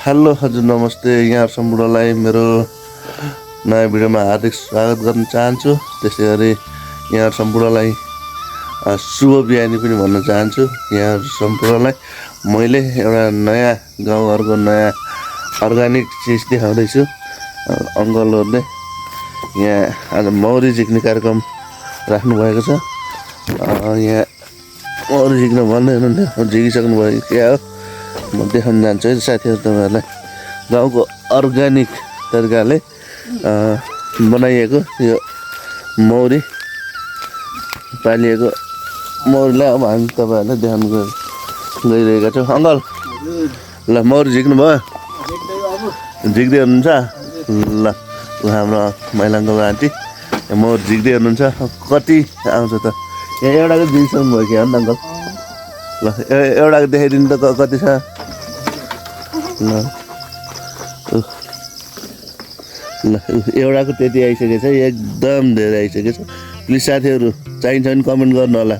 Hello हजुर नमस्ते, यहाँ सम्पूर्णलाई मेरो नयाँ भिडियोमा हार्दिक स्वागत गर्न चाहन्छु। त्यसै गरी यहाँ सम्पूर्णलाई शुभ बिहानी पनि भन्न चाहन्छु। यहाँ सम्पूर्णलाई मैले एउटा नयाँ गाउँघरको नयाँ अर्ग्यानिक चिज देखाउँदैछु। अङ्कलहरूले यहाँ आज मौरी झिक्ने कार्यक्रम राख्नुभएको छ। यहाँ मौरी झिक्न भन्दै हुनुहुन्थ्यो, झिकिसक्नु भयो क्या हो। म देखाउन जान्छु है साथीहरू तपाईँहरूलाई गाउँको अर्ग्यानिक तरिकाले बनाइएको यो मौरी पालिएको मौरीलाई अब हामी तपाईँहरूलाई देखाउन गइरहेका छौँ। अङ्कल ल मौरी झिक्नु भयो, झिक्दै हुनुहुन्छ ल। हाम्रो महिला अङ्कल आन्टी मौरी झिक्दै हुनुहुन्छ। कति आउँछ त यहाँ एउटाको झिकिसक्नु भयो कि हो नि अङ्कल? ल एउटाको देखाइदिनु त कति छ ल। ल एउटाको त्यति आइसकेको छ, एकदम धेरै आइसकेको छ। प्लिज साथीहरू चाहिन्छ भने कमेन्ट गर्नु होला।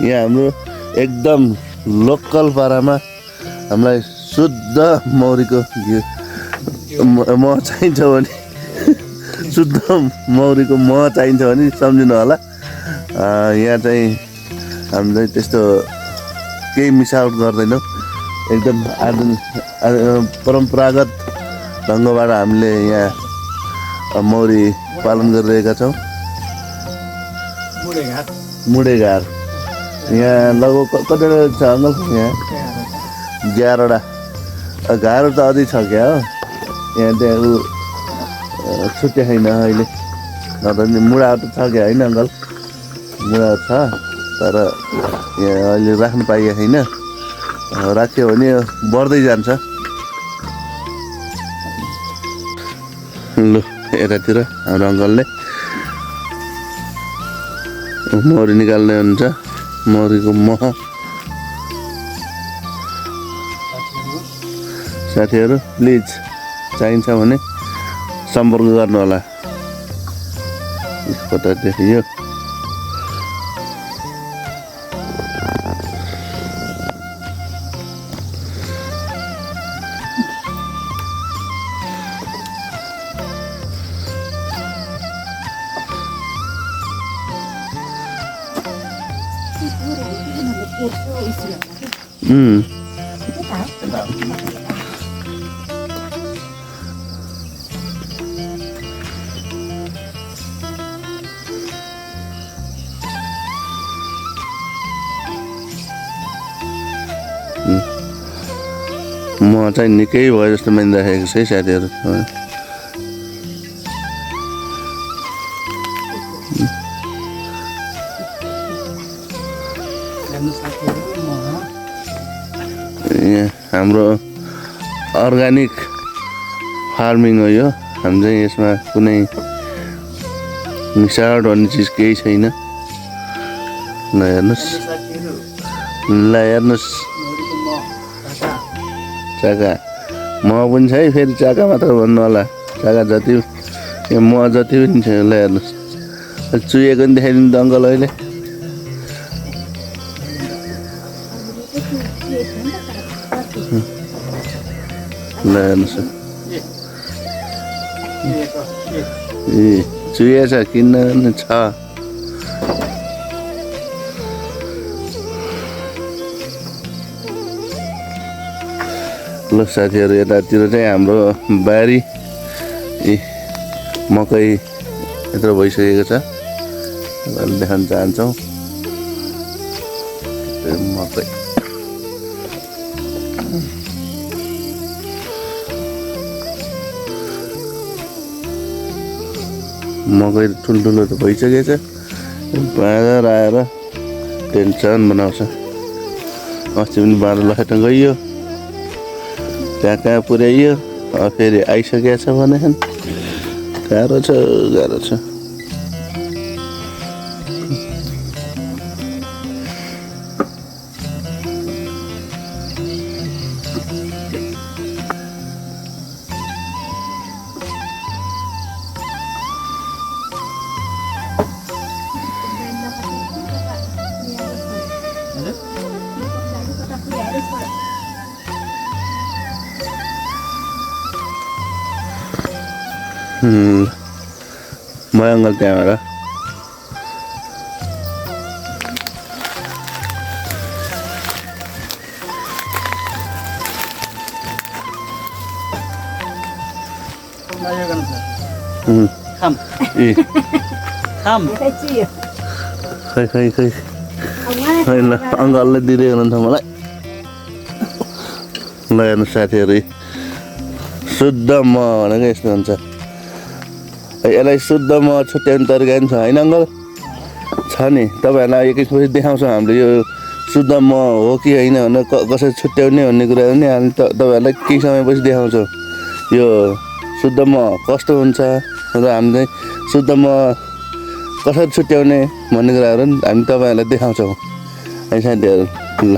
यहाँ हाम्रो एकदम लोकल पारामा हामीलाई शुद्ध मौरीको मह चाहिन्छ भने शुद्ध मौरीको मह चाहिन्छ भने सम्झिनु होला। यहाँ चाहिँ हामीले त्यस्तो केही मिसावट गर्दैनौँ, एकदम परम्परागत ढङ्गबाट हामीले यहाँ मौरी पालन गरिरहेका छौँ। मुडेघार यहाँ लगभग कतिवटा छ अङ्कल? यहाँ 11वटा घार त अझै छ क्या हो। यहाँ त्यहाँ छुट्टै छैन अहिले, नत्र मुढा त छ क्या होइन अङ्कल? मुढा छ तर यहाँ अहिले राख्नु पाइएको छैन। राख्यो भने बढ्दै जान्छ। लु यतातिर हाम्रो अङ्कलले मौरी निकाल्ने हुन्छ, मौरीको मह। साथीहरू प्लिज चाहिन्छ भने सम्पर्क गर्नु होला। कता देखियो म चाहिँ निकै भयो जस्तो मानिराखेको छ है साथीहरू। यहाँ हाम्रो अर्ग्यानिक फार्मिङ हो यो। हामी चाहिँ यसमा कुनै मिसावट भन्ने चिज केही छैन। ल हेर्नुहोस्, ल हेर्नुहोस् चाका मह पनि छ है। फेरि चाका मात्र भन्नु होला, चाका जति यहाँ मह जति पनि छ। ल हेर्नुहोस्, चुहेको पनि देखाइदिनु त अङ्कल अहिले। ल हेर्नुहोस्, ए चुहे छ किन छ। ल साथीहरू यतातिर चाहिँ हाम्रो बारी मकै यत्रो भइसकेको छ, देखाउन चाहन्छौँ। मकै मकै ठुल्ठुलो त भइसकेको छ। बाँदर आएर टेन्सन बनाउँछ। अस्ति पनि बाँदर लखेट्न गइयो, त्यहाँ कहाँ पुर्याइयो, फेरि आइसकेको छ भने गाह्रो छ, गाह्रो छ। मयङ्गल त्यहाँबाट खै ल अङ्कलले दिँदै हुनुहुन्छ मलाई ल हेर्नु साथीहरू शुद्ध म भनेको यस्तो हुन्छ यसलाई शुद्ध म छुट्याउने तरिका पनि छ होइन अङ्कल छ नि तपाईँहरूलाई एकैचोटि देखाउँछौँ हामीले यो शुद्ध म हो कि होइन भनेर कसरी छुट्याउने भन्ने कुरा पनि हामी तपाईँहरूलाई केही समयपछि देखाउँछौँ यो शुद्ध म कस्तो हुन्छ र हामीले शुद्ध म कसरी छुट्याउने भन्ने कुराहरू पनि हामी तपाईँहरूलाई देखाउँछौँ है साथीहरू ल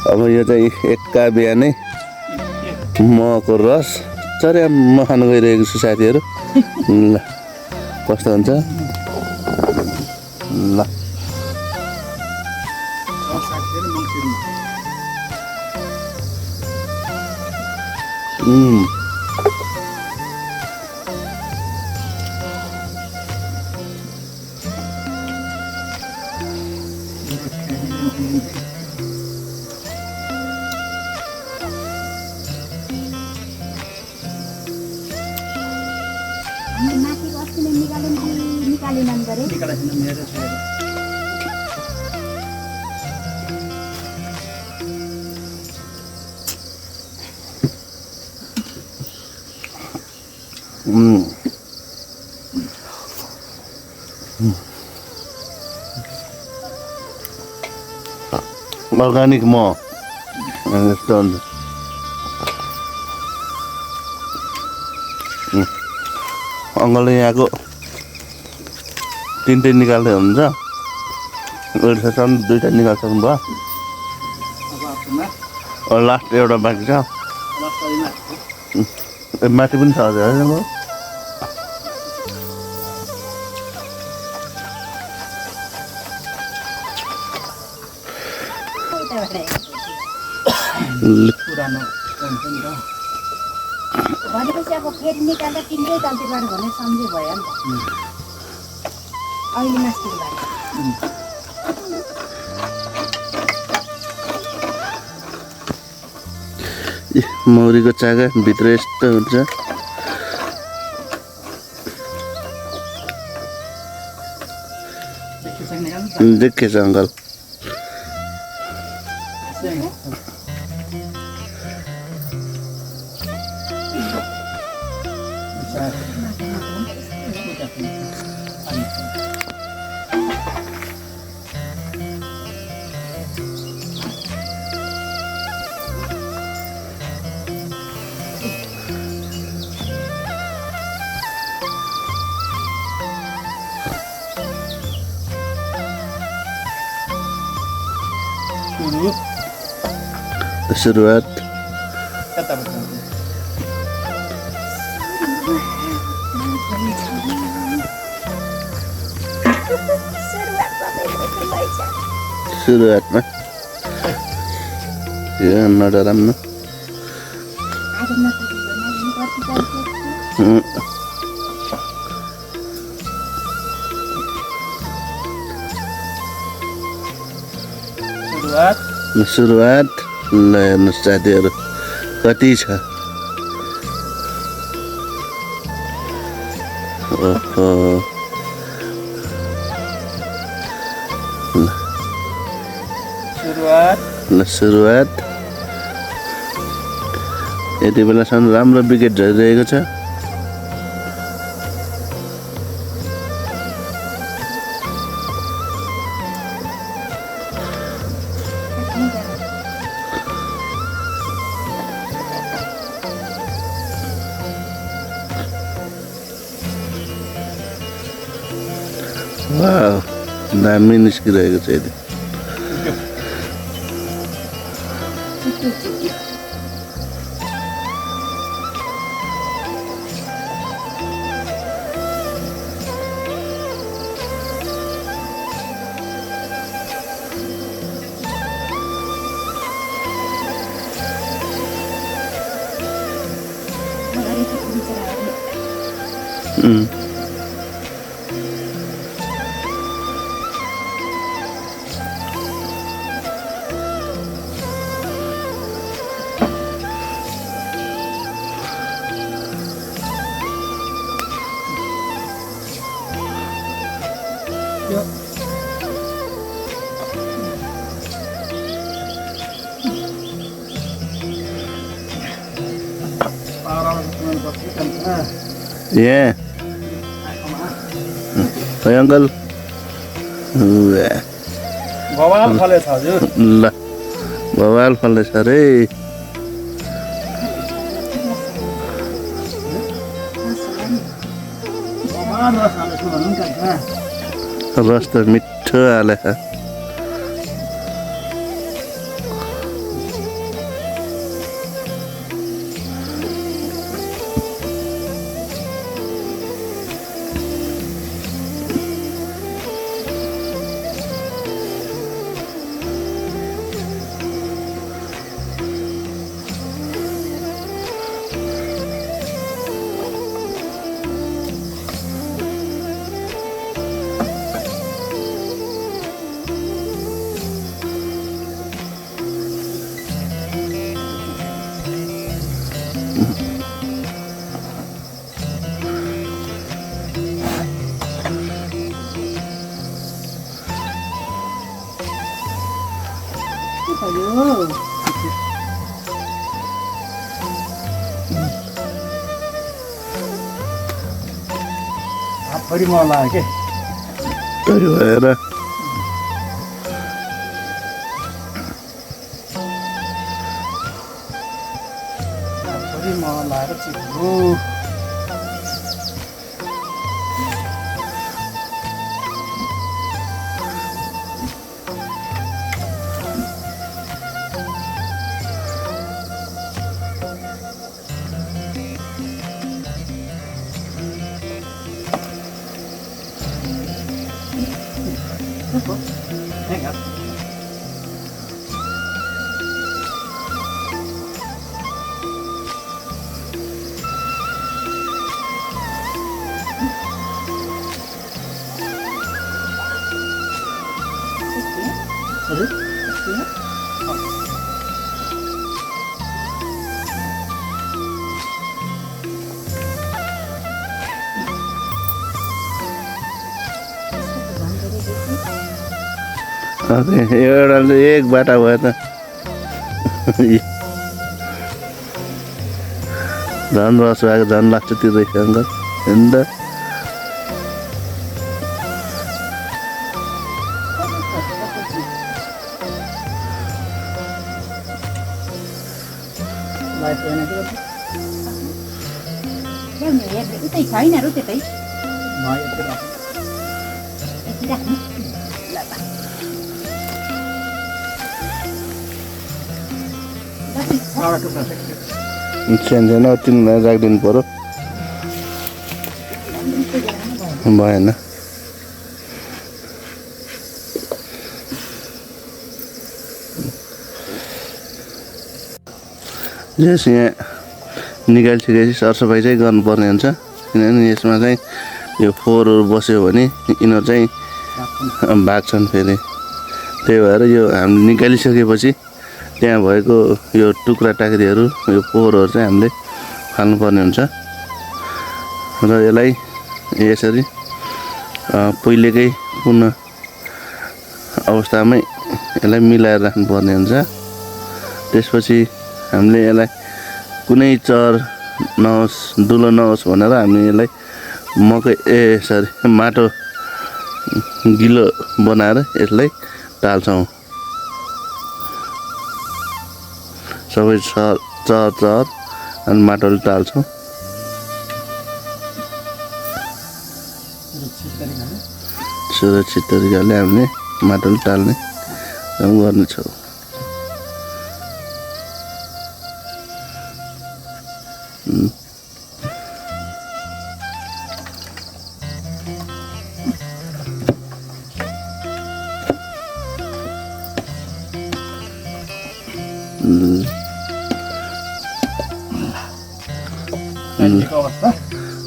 अब यो चाहिँ एक्का बिहानै मको रस चर्याम्म खानु गइरहेको छु साथीहरू ल कस्तो हुन्छ ल अर्ग्यानिक म यस्तो हुन्छ अङ्कलले यहाँको तिनटै निकाल्दै हुनुहुन्छ अहिलेसम्म दुईवटा निकाल्सक्नु भयो लास्ट एउटा बाँकी छ माथि पनि छ हजुर होइन भनेपछि अब फेरि निकाल्दा तिनटै गल्ती गर्नु भने सम्झे भयो नि त अहिले मास्टर भयो मौरीको चागा भित्र यस्तो हुन्छ देखेछ अङ्कल सुरुवात सुरुवातमा यो नडराउनु सुरुवात ल हेर्नुहोस् साथीहरू कति छ ओहो सुरुवात यति बेलासम्म राम्रो विकेट झरिरहेको छ वाह दामी निस्किरहेको छ यति Yeah. Hey uncle. बवाल फलेछ हजुर ल बवाल फल्दैछ रे बवाल रस हालेछ भनौँ काका रस त मिठो हालेछ हातभरि मल लाग्यो के त्यही भएर हातभरि मल लाएर चिप्लो एउटा एक बाटा भयो त झन् रस भएको झन् लाग्छ त्यो रहेछ अङ्कल अन्त उतै छैन रु त्यतै सानो तिमीलाई राखिदिनु पर्यो भएन यस यहाँ निकालिसकेपछि सरसफाइ चाहिँ गर्नुपर्ने हुन्छ किनभने यसमा चाहिँ यो फोहोरहरू बस्यो भने यिनीहरू चाहिँ भाग्छन् फेरि त्यही भएर यो हामीले निकालिसकेपछि त्यहाँ भएको यो टुक्रा टाक्रीहरू यो फोहोरहरू चाहिँ हामीले फाल्नुपर्ने हुन्छ र यसलाई यसरी पहिलेकै पुनः अवस्थामै यसलाई मिलाएर राख्नुपर्ने हुन्छ त्यसपछि हामीले यसलाई कुनै चर नहोस् दुलो नहोस् भनेर हामी यसलाई माटो गिलो बनाएर यसलाई टाल्छौँ सबै चर अनि माटोले टाल्छौँ सुरक्षित तरिकाले हामीले माटोले टाल्ने काम गर्नेछौँ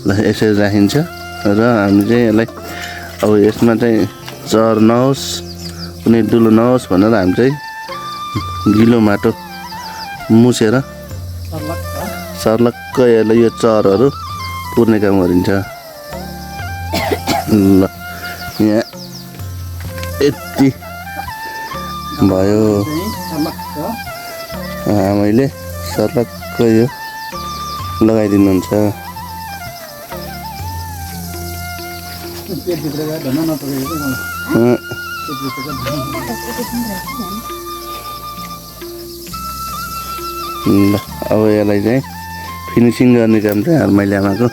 ल यसरी राखिन्छ र हामी चाहिँ यसलाई अब यसमा चाहिँ चर नहोस् कुनै दुलो नहोस् भनेर हामी चाहिँ गिलो माटो मुछेर सर्लक्क यसलाई यो चरहरू पुर्ने काम गरिन्छ। ल यहाँ यति भयो आमैले सर्लक्क यो लगाइदिनुहुन्छ। ल अब यसलाई चाहिँ फिनिसिङ गर्ने काम चाहिँ हर्माइले आमाको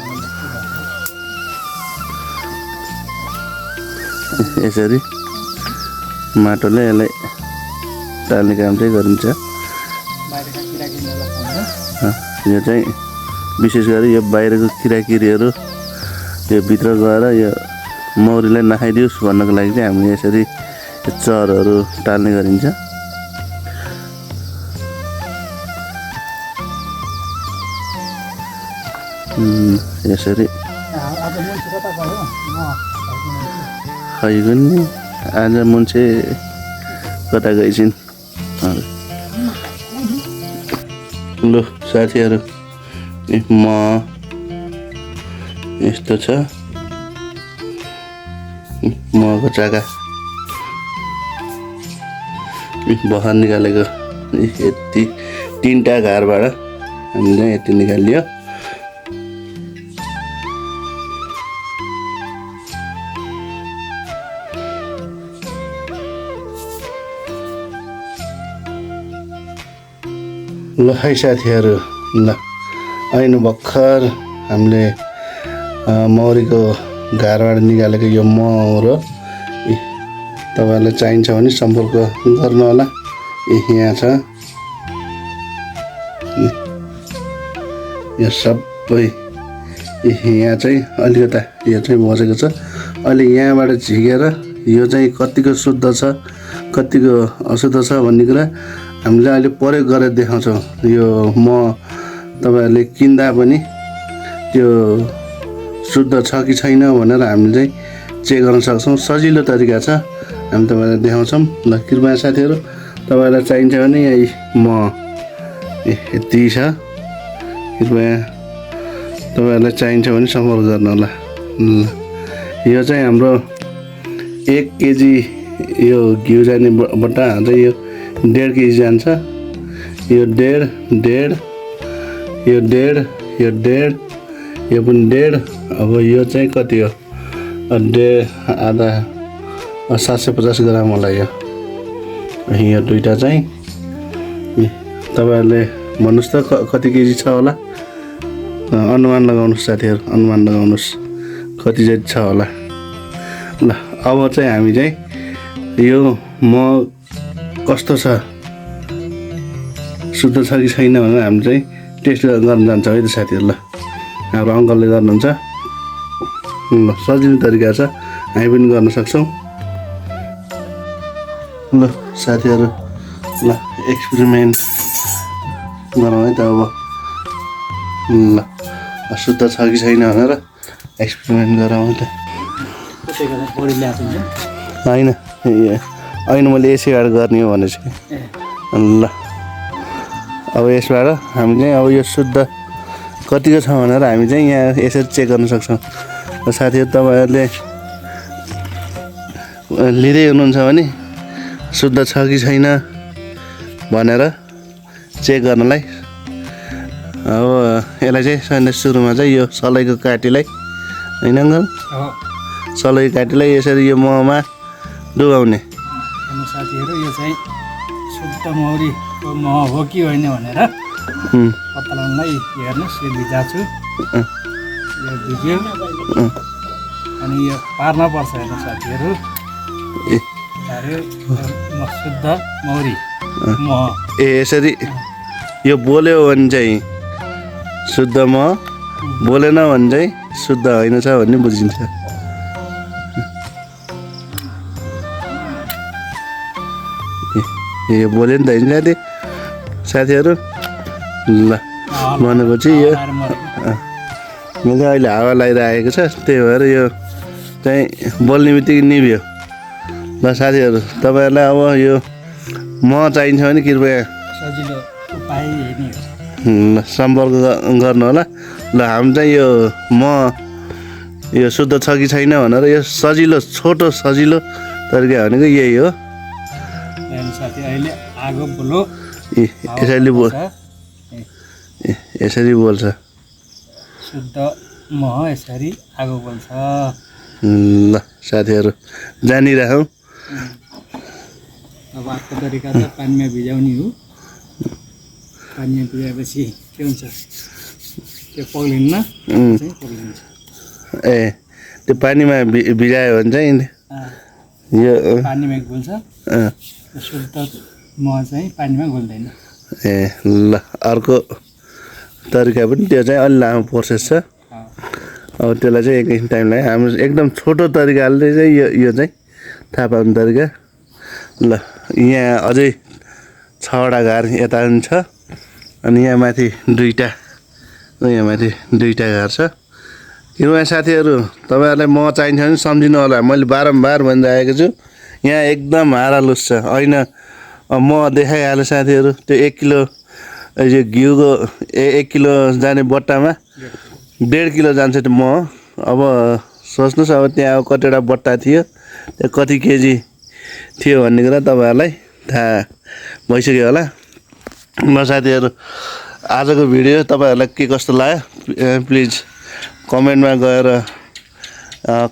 यसरी माटोले यसलाई टाल्ने काम चाहिँ गरिन्छ। यो चाहिँ विशेष गरी यो बाहिरको किराकिरीहरू यो भित्र गएर यो मौरीलाई नखाइदियोस् भन्नको लागि चाहिँ हामीले यसरी चरहरू टाल्ने गरिन्छ। यसरी खैगुन आज मुन्छे कता गइछिन्। ल साथीहरू म यस्तो छ मको चाका बहर निकालेको यति 3टा घरबाट हामीले यति निकालियो। ल है साथीहरू ल ऐन भर्खर हामीले मौरीको घरबाट निकालेको यो मह हो। तपाईँहरूलाई चाहिन्छ भने सम्पर्क गर्नु होला। यहाँ छ यो सबै यहाँ चाहिँ अलिकता यो चाहिँ बसेको छ। अहिले यहाँबाट झिकेर यो चाहिँ कतिको शुद्ध छ कतिको अशुद्ध छ भन्ने कुरा हामीले अहिले प्रयोग गरेर देखाउँछौँ। यो म तपाईँहरूले किन्दा पनि त्यो शुद्ध छ कि छैन भनेर हामीले चाहिँ चेक गर्न सक्छौँ। सजिलो तरिका छ हामी तपाईँलाई देखाउँछौँ। ल कृपया साथीहरू तपाईँलाई चाहिन्छ भने यही म यति छ कृपया तपाईँहरूलाई चाहिन्छ भने सम्पर्क गर्नु होला। यो चाहिँ हाम्रो 1 केजी यो घिउ जाने बट्टा चाहिँ यो 1.5 केजी जान्छ। यो 1.5 यो 1.5 यो पनि 1.5 अब यो चाहिँ कति हो आधा 750 ग्राम होला। यो दुईटा चाहिँ तपाईँहरूले भन्नुहोस् त कति केजी छ होला। अनुमान लगाउनुहोस् साथीहरू अनुमान लगाउनुहोस् कति चाहिँ छ होला। ल अब चाहिँ हामी चाहिँ यो म कस्तो छ शुद्ध छ कि छैन भनेर हामी चाहिँ टेस्ट गर्न जान्छ है त साथीहरू। ल हाम्रो अङ्कलले गर्नुहुन्छ। ल सजिलो तरिका छ हामी पनि गर्न सक्छौँ। ल साथीहरू ल एक्सपेरिमेन्ट गरौँ है त अब। ल शुद्ध छ कि छैन भनेर एक्सपेरिमेन्ट गरौँ है त। होइन होइन मैले यसैबाट गर्ने हो भनेपछि। ल अब यसबाट हामी चाहिँ अब यो शुद्ध कतिको छ भनेर हामी चाहिँ यहाँ यसरी चेक गर्न सक्छौँ। साथीहरू तपाईँहरूले लिँदै हुनुहुन्छ भने शुद्ध छ कि छैन भनेर चेक गर्नलाई अब यसलाई चाहिँ सुरुमा चाहिँ यो सलाइको काटीलाई होइन अङ्कल सलाइको काटीलाई यसरी यो महमा डुबाउने। साथीहरू यो चाहिँ शुद्ध मौरीको मह हो कि होइन भनेर पत्ता लगाउनलाई हेर्नुहोस्। यो भिजाछु यो भिज्यो अनि यो पार्न पर्छ हेर्नु साथीहरू। शुद्ध मौरी मह यसरी यो बोल्यो भने चाहिँ शुद्ध मह बोलेन भने चाहिँ शुद्ध होइन छ भन्ने बुझिन्छ। यो बोल्यो नि त होइन साथीहरू। ल भनेपछि यो मैले अहिले हावा लगाइरहेको छ त्यही भएर यो चाहिँ बोल्ने बित्तिकै निभ्यो ल साथीहरू तपाईँहरूलाई अब यो मह चाहिन्छ भने कृपया सजिलो उपाय यही नै हो सम्पर्क गर्नु होला ल हामी चाहिँ यो यो शुद्ध छ कि छैन भनेर यो सजिलो छोटो सजिलो तरिका भनेको यही हो साथी अहिले आगो बोलो यसरी बोल्छ शुद्ध मह यसरी आगो बोल्छ ल साथीहरू जानिराखौँ अब अर्को तरिका त पानीमा भिजाउने हो पानीमा भिजाएपछि के हुन्छ त्यो पग्लिन्न चाहिँ पग्लिन्छ ए त्यो पानीमा भिजायो भने चाहिँ यो पानीमा घुल्छ शुद्ध मह चाहिँ पानीमा घुल्दैन ए ल अर्को तरिका पनि त्यो चाहिँ अलि लामो प्रोसेस छ अब त्यसलाई चाहिँ एकैछिन टाइम लाग्यो हाम्रो एकदम छोटो तरिकाले चाहिँ यो चाहिँ थाहा पाउने तरिका ल यहाँ अझै 6वटा घार यता पनि छ अनि यहाँ माथि दुईवटा घार छ कृपया साथीहरू तपाईँहरूलाई मह चाहिन्छ भने सम्झिनु होला मैले बारम्बार भनिरहेको छु यहाँ एकदम हारालुस छ होइन म देखाइहालेँ साथीहरू त्यो 1 किलो यो घिउको 1 किलो जाने बट्टामा 1.5 किलो जान्छ त्यो मह अब सोच्नुहोस् अब त्यहाँ कतिवटा बट्टा थियो त्यो कति केजी थियो भन्ने कुरा तपाईँहरूलाई थाहा भइसक्यो होला ल साथीहरू आजको भिडियो तपाईँहरूलाई के कस्तो लाग्यो प्लिज कमेन्टमा गएर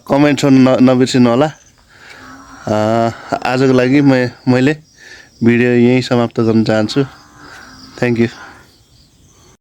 कमेन्ट छोड्न नबिर्सिनु होला आजको लागि मैले भिडियो यहीँ समाप्त गर्न चाहन्छु थ्याङ्क यू